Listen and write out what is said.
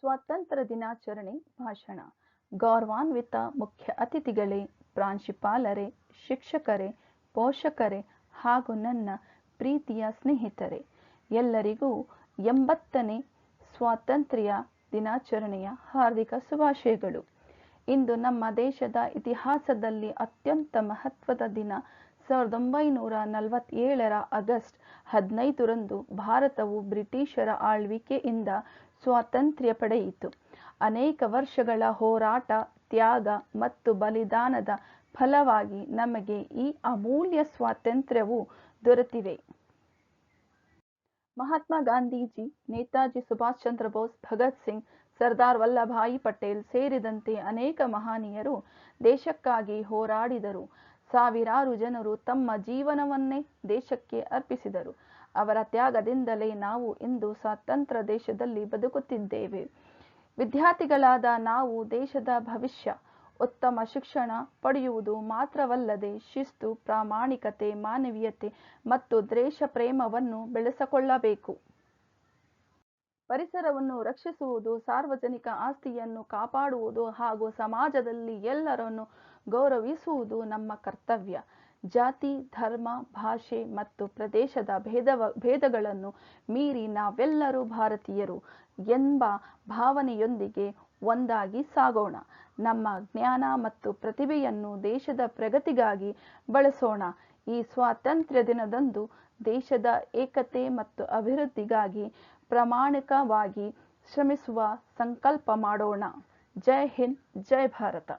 ಸ್ವಾತಂತ್ರ್ಯ ದಿನಾಚರಣೆ ಭಾಷಣ. ಗೌರವಾನ್ವಿತ ಮುಖ್ಯ ಅತಿಥಿಗಳೇ, ಪ್ರಾಂಶುಪಾಲರೇ, ಶಿಕ್ಷಕರೇ, ಪೋಷಕರೇ ಹಾಗೂ ನನ್ನ ಪ್ರೀತಿಯ ಸ್ನೇಹಿತರೆ, ಎಲ್ಲರಿಗೂ 80ನೇ ಸ್ವಾತಂತ್ರ್ಯ ದಿನಾಚರಣೆಯ ಹಾರ್ದಿಕ ಶುಭಾಶಯಗಳು. ಇಂದು ನಮ್ಮ ದೇಶದ ಇತಿಹಾಸದಲ್ಲಿ ಅತ್ಯಂತ ಮಹತ್ವದ ದಿನ. 1947ರ ಆಗಸ್ಟ್ 15ರಂದು ಭಾರತವು ಬ್ರಿಟಿಷರ ಆಳ್ವಿಕೆಯಿಂದ ಸ್ವಾತಂತ್ರ್ಯ ಪಡೆಯಿತು. ಅನೇಕ ವರ್ಷಗಳ ಹೋರಾಟ, ತ್ಯಾಗ ಮತ್ತು ಬಲಿದಾನದ ಫಲವಾಗಿ ನಮಗೆ ಈ ಅಮೂಲ್ಯ ಸ್ವಾತಂತ್ರ್ಯವು ದೊರೆತಿವೆ. ಮಹಾತ್ಮ ಗಾಂಧೀಜಿ, ನೇತಾಜಿ ಸುಭಾಷ್ ಚಂದ್ರ ಬೋಸ್, ಭಗತ್ ಸಿಂಗ್, ಸರ್ದಾರ್ ವಲ್ಲಭಾಯಿ ಪಟೇಲ್ ಸೇರಿದಂತೆ ಅನೇಕ ಮಹನೀಯರು ದೇಶಕ್ಕಾಗಿ ಹೋರಾಡಿದರು. ಸಾವಿರಾರು ಜನರು ತಮ್ಮ ಜೀವನವನ್ನೇ ದೇಶಕ್ಕೆ ಅರ್ಪಿಸಿದರು. ಅವರ ತ್ಯಾಗದಿಂದಲೇ ನಾವು ಇಂದು ಸ್ವತಂತ್ರ ದೇಶದಲ್ಲಿ ಬದುಕುತ್ತಿದ್ದೇವೆ. ವಿದ್ಯಾರ್ಥಿಗಳಾದ ನಾವು ದೇಶದ ಭವಿಷ್ಯ. ಉತ್ತಮ ಶಿಕ್ಷಣ ಪಡೆಯುವುದು ಮಾತ್ರವಲ್ಲದೆ ಶಿಸ್ತು, ಪ್ರಾಮಾಣಿಕತೆ, ಮಾನವೀಯತೆ ಮತ್ತು ದೇಶ ಪ್ರೇಮವನ್ನು ಬೆಳೆಸಿಕೊಳ್ಳಬೇಕು. ಪರಿಸರವನ್ನು ರಕ್ಷಿಸುವುದು, ಸಾರ್ವಜನಿಕ ಆಸ್ತಿಯನ್ನು ಕಾಪಾಡುವುದು ಹಾಗೂ ಸಮಾಜದಲ್ಲಿ ಎಲ್ಲರನ್ನು ಗೌರವಿಸುವುದು ನಮ್ಮ ಕರ್ತವ್ಯ. ಜಾತಿ, ಧರ್ಮ, ಭಾಷೆ ಮತ್ತು ಪ್ರದೇಶದ ಭೇದಗಳನ್ನು ಮೀರಿ ನಾವೆಲ್ಲರೂ ಭಾರತೀಯರು ಎಂಬ ಭಾವನೆಯೊಂದಿಗೆ ಒಂದಾಗಿ ಸಾಗೋಣ. ನಮ್ಮ ಜ್ಞಾನ ಮತ್ತು ಪ್ರತಿಭೆಯನ್ನು ದೇಶದ ಪ್ರಗತಿಗಾಗಿ ಬಳಸೋಣ. ಈ ಸ್ವಾತಂತ್ರ್ಯ ದಿನದಂದು ದೇಶದ ಏಕತೆ ಮತ್ತು ಅಭಿವೃದ್ಧಿಗಾಗಿ ಪ್ರಾಮಾಣಿಕವಾಗಿ ಶ್ರಮಿಸುವ ಸಂಕಲ್ಪ ಮಾಡೋಣ. ಜೈ ಹಿಂದ್, ಜೈ ಭಾರತ.